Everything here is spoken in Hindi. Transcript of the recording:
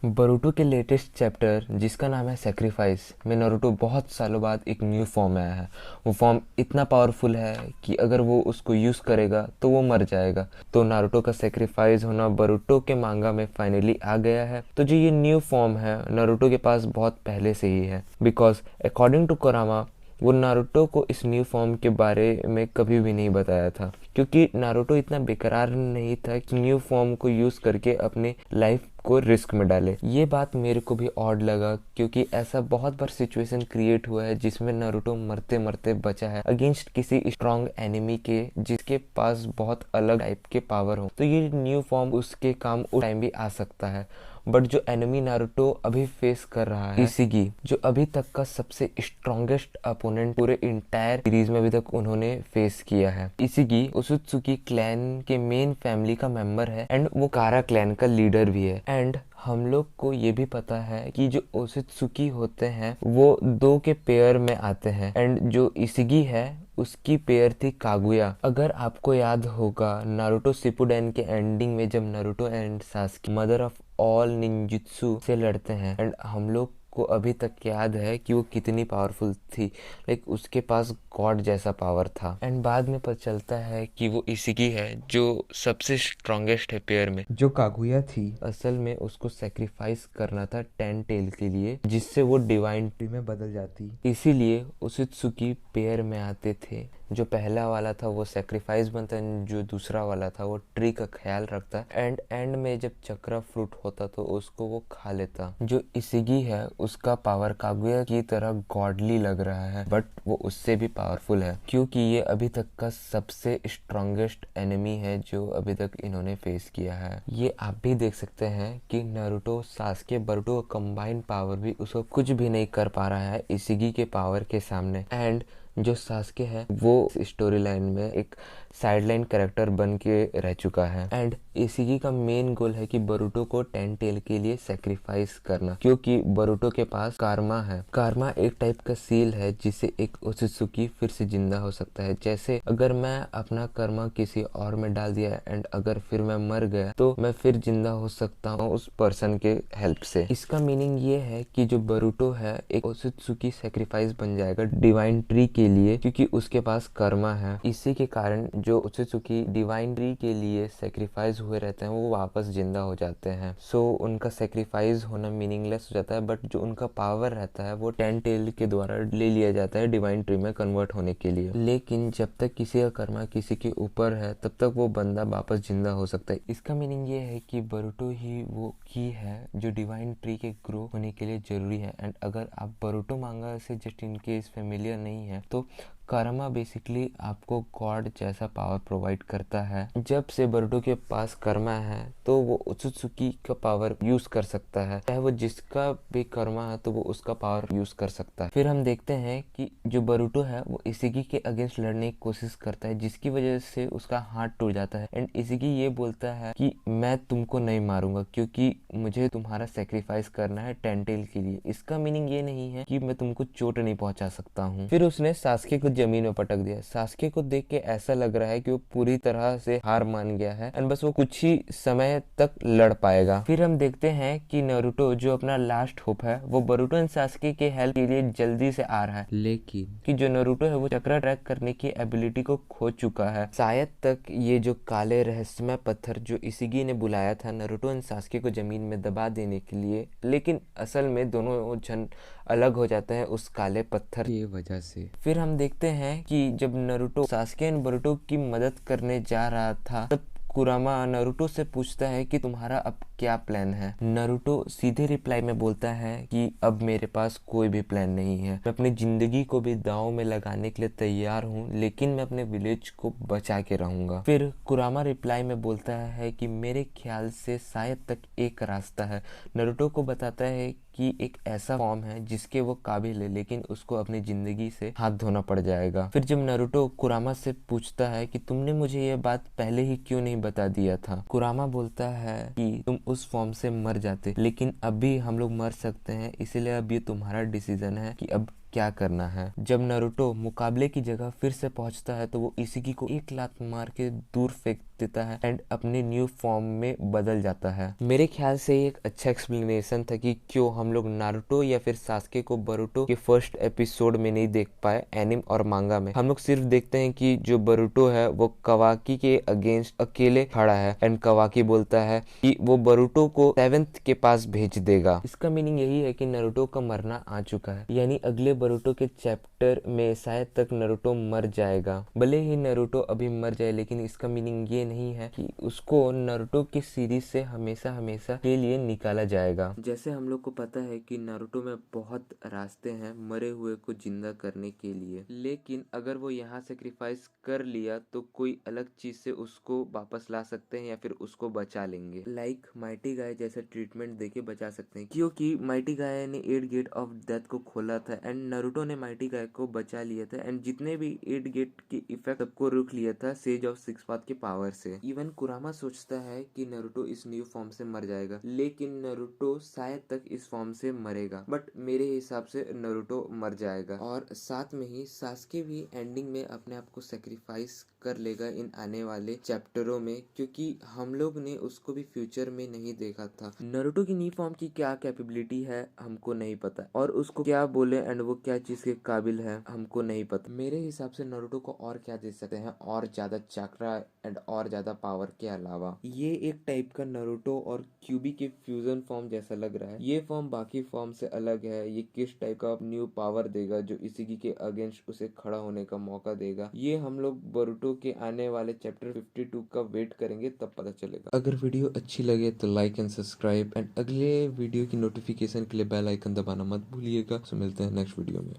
बोरुटो के लेटेस्ट चैप्टर जिसका नाम है सेक्रीफाइस में नारुतो बहुत सालों बाद एक न्यू फॉर्म में आया है। वो फॉर्म इतना पावरफुल है कि अगर वो उसको यूज़ करेगा तो वो मर जाएगा। तो नारुतो का सेक्रीफाइस होना बोरुटो के मांगा में फाइनली आ गया है। तो जो ये न्यू फॉर्म है नारुतो के पास बहुत पहले से ही है, बिकॉज अकॉर्डिंग टू कोरामा वो नारुतो को इस न्यू फॉर्म के बारे में कभी भी नहीं बताया था, क्योंकि नारुतो इतना बेकरार नहीं था कि न्यू फॉर्म को यूज़ करके अपनी लाइफ को रिस्क में डाले। ये बात मेरे को भी ऑड लगा, क्योंकि ऐसा बहुत बार सिचुएशन क्रिएट हुआ है जिसमें नारुतो मरते मरते बचा है अगेंस्ट किसी स्ट्रॉन्ग एनिमी के जिसके पास बहुत अलग टाइप के पावर हो। तो ये न्यू फॉर्म उसके काम उस टाइम भी आ सकता है। बट जो एनिमी नारुतो अभी फेस कर रहा है इशिगी, जो अभी तक का सबसे स्ट्रॉन्गेस्ट अपोनेंट पूरे इंटायर सीरीज में अभी तक उन्होंने फेस किया है। इशिगी ओत्सुकी क्लैन के मेन फैमिली का मेंबर है एंड वो कारा क्लैन का लीडर भी है। एंड हम लोग को ये भी पता है कि जो ओत्सुकी होते हैं वो दो के पेयर में आते हैं एंड जो इशिगी है उसकी पेयर थी कागुया। अगर आपको याद होगा नारुतो शिपुडेन के एंडिंग में जब Naruto and Sasuke mother of all ninjutsu से लड़ते हैं एंड हम लोग को अभी तक याद है कि वो कितनी पावरफुल थी, लाइक उसके पास गॉड जैसा पावर था। एंड बाद में पता चलता है कि वो इशिगी है जो सबसे स्ट्रॉन्गेस्ट है पेयर में। जो कागुया थी असल में उसको सेक्रीफाइस करना था 10 टेल के लिए, जिससे वो डिवाइन ट्री में बदल जाती। इसीलिए ओत्सुकी पेयर में आते थे। जो पहला वाला था वो सेक्रीफाइस बनता है, जो दूसरा वाला था वो ट्री का ख्याल रखता एंड एंड में जब चक्रा फ्रूट होता तो उसको वो खा लेता। जो इशिगी है उसका पावर कागुया की तरह गॉडली लग रहा है, बट वो उससे भी पावरफुल है, क्योंकि ये अभी तक का सबसे स्ट्रॉन्गेस्ट एनिमी है जो अभी तक इन्होंने फेस किया है। ये आप भी देख सकते हैं कि नारुतो सास्के बोरुटो का कंबाइंड पावर भी उसको कुछ भी नहीं कर पा रहा है इशिगी के पावर के सामने। एंड जो सास्के है वो स्टोरी लाइन में एक साइडलाइन कैरेक्टर बन के रह चुका है। एंड इशिगी का मेन गोल है कि बोरुटो को 10 टेल के लिए सेक्रीफाइस करना, क्योंकि बोरुटो के पास कारमा है। कारमा एक टाइप का सील है जिससे एक ओत्सुकी फिर से जिंदा हो सकता है। जैसे अगर मैं अपना कर्मा किसी और में डाल दिया एंड अगर फिर मैं मर गया तो मैं फिर जिंदा हो सकता हूँ उस पर्सन के हेल्प से। इसका मीनिंग ये है कि जो बोरुटो है एक ओत्सुकी सेक्रीफाइस बन जाएगा डिवाइन ट्री के लिए, क्योंकि उसके पास कर्मा है। इसी के कारण जो ओत्सुकी डिवाइन ट्री के लिए सेक्रीफाइस हुए रहते हैं वो वापस जिंदा हो जाते हैं। सो उनका सेक्रीफाइस होना मीनिंगलेस हो जाता है, बट जो उनका पावर रहता है वो 10 टेल के द्वारा ले लिया जाता है डिवाइन ट्री में कन्वर्ट होने के लिए। लेकिन जब तक किसी का कर्मा किसी के ऊपर है तब तक वो बंदा वापस जिंदा हो सकता है। इसका मीनिंग ये है कि बोरुटो ही वो की है जो डिवाइन ट्री के ग्रो होने के लिए जरूरी है। एंड अगर आप बोरुटो मांगा से जस्ट इन केस फेमिलियर नहीं है तो कर्मा बेसिकली आपको गॉड जैसा पावर प्रोवाइड करता है। जब से बोरुटो के पास कर्मा है तो वो ओत्सुकी का पावर यूज कर सकता है, चाहे वो जिसका भी कर्मा है तो वो उसका पावर यूज कर सकता है। फिर हम देखते हैं कि जो बोरुटो है वो इशिगी के अगेंस्ट लड़ने की कोशिश करता है, जिसकी वजह से उसका हाथ टूट जाता है। एंड इशिगी ये बोलता है कि मैं तुमको नहीं मारूंगा क्योंकि मुझे तुम्हारा सेक्रीफाइस करना है 10 टेल के लिए। इसका मीनिंग ये नहीं है कि मैं तुमको चोट नहीं पहुंचा सकता हूँ। फिर उसने सास्के को जमीन में पटक दिया। सास्के को देख के ऐसा लग रहा है कि वो पूरी तरह से हार मान गया है एंड बस वो कुछ ही समय तक लड़ पाएगा। फिर हम देखते हैं कि नारुतो जो अपना लास्ट होप है वो बोरुटो एंड सास्के के हेल्प के लिए जल्दी से आ रहा है, लेकिन कि जो नारुतो है वो चक्रा ट्रैक करने की एबिलिटी को खो चुका है। शायद तक ये जो काले रहस्यमय पत्थर जो इशिगी ने बुलाया था नारुतो एंड सास्के को जमीन में दबा देने के लिए, लेकिन असल में दोनों जन अलग हो जाते हैं उस काले पत्थर की वजह से। फिर हम देखते हैं कि जब नारुतो सास्के एंड बोरुटो की मदद करने जा रहा था तब कुरामा नारुतो से पूछता है कि तुम्हारा अब क्या प्लान है। नारुतो सीधे रिप्लाई में बोलता है कि अब मेरे पास कोई भी प्लान नहीं है, मैं अपनी जिंदगी को भी दांव में लगाने के लिए तैयार हूँ, लेकिन मैं अपने विलेज को बचा के रहूंगा। फिर कुरामा रिप्लाई में बोलता है कि मेरे ख्याल से शायद तक एक रास्ता है। नारुतो को बताता है कि एक ऐसा फॉर्म है जिसके वो काबिल है, लेकिन उसको अपनी जिंदगी से हाथ धोना पड़ जाएगा। फिर जब नारुतो कुरामा से पूछता है कि तुमने मुझे ये बात पहले ही क्यों नहीं बता दिया था, कुरामा बोलता है कि तुम उस फॉर्म से मर जाते, लेकिन अभी हम लोग मर सकते हैं, इसलिए अब ये तुम्हारा डिसीजन है कि अब क्या करना है। जब नारुतो मुकाबले की जगह फिर से पहुंचता है तो वो इशिगी को एक लात मार के दूर फेंक देता है एंड अपने न्यू फॉर्म में बदल जाता है। मेरे ख्याल से एक अच्छा एक्सप्लेनेशन था कि क्यों हम लोग नारुतो या फिर सास्के को बोरुतो के फर्स्ट एपिसोड में नहीं देख पाए एनिम और मांगा में। हम लोग सिर्फ देखते हैं कि जो बोरुतो है वो कवाकी के अगेंस्ट अकेले खड़ा है एंड कवाकी बोलता है कि वो बोरुतो को 7th के पास भेज देगा। इसका मीनिंग यही है कि नारुतो का मरना आ चुका है, यानी अगले बोरुतो के चैप्टर में शायद तक नारुतो मर जाएगा। भले ही नारुतो अभी मर जाए, लेकिन इसका मीनिंग ये नहीं है कि उसको नारुतो की सीरीज से हमेशा हमेशा के लिए निकाला जाएगा। जैसे हम लोग को पता है कि नारुतो में बहुत रास्ते हैं मरे हुए को जिंदा करने के लिए, लेकिन अगर वो यहाँ सेक्रीफाइस कर लिया तो कोई अलग चीज से उसको वापस ला सकते हैं या फिर उसको बचा लेंगे। लाइक माइटी गाय जैसा ट्रीटमेंट देके बचा सकते हैं, क्योंकि माइटी गाय ने 8 गेट ऑफ डेथ को खोला था एंड नारुतो ने माइटी गाय को बचा लिया था एंड जितने भी 8 गेट की इफेक्ट सबको रोक लिया था सेज ऑफ सिक्स पाथ के पावर से। इवन कुरामा सोचता है कि नारुतो इस न्यू फॉर्म से मर जाएगा, लेकिन नारुतो शायद तक इस फॉर्म से मरेगा, बट मेरे हिसाब से नारुतो मर जाएगा। और साथ में ही सास्के भी एंडिंग में अपने आप को सेक्रीफाइस कर लेगा इन आने वाले चैप्टरों में, क्योंकि हम लोग ने उसको भी फ्यूचर में नहीं देखा था। नारुतो की न्यू फॉर्म की क्या कैपेबिलिटी है हमको नहीं पता, और उसको क्या बोले एंड वो क्या चीज के काबिल है हमको नहीं पता। मेरे हिसाब से नारुतो को और क्या दे सकते हैं, और ज्यादा चक्रा एंड और ज्यादा पावर के अलावा। ये एक टाइप का नारुतो और क्यूबी के फ्यूजन फॉर्म जैसा लग रहा है। ये फॉर्म बाकी फॉर्म से अलग है। ये किस टाइप का न्यू पावर देगा जो इशिगी के अगेंस्ट उसे खड़ा होने का मौका देगा, ये हम लोग बोरुतो के आने वाले चैप्टर 52 का वेट करेंगे, तब पता चलेगा। अगर वीडियो अच्छी लगे तो लाइक एंड सब्सक्राइब एंड अगले वीडियो की नोटिफिकेशन के लिए बेल आइकन दबाना मत भूलिएगा। मिलते हैं नेक्स्ट वीडियो में।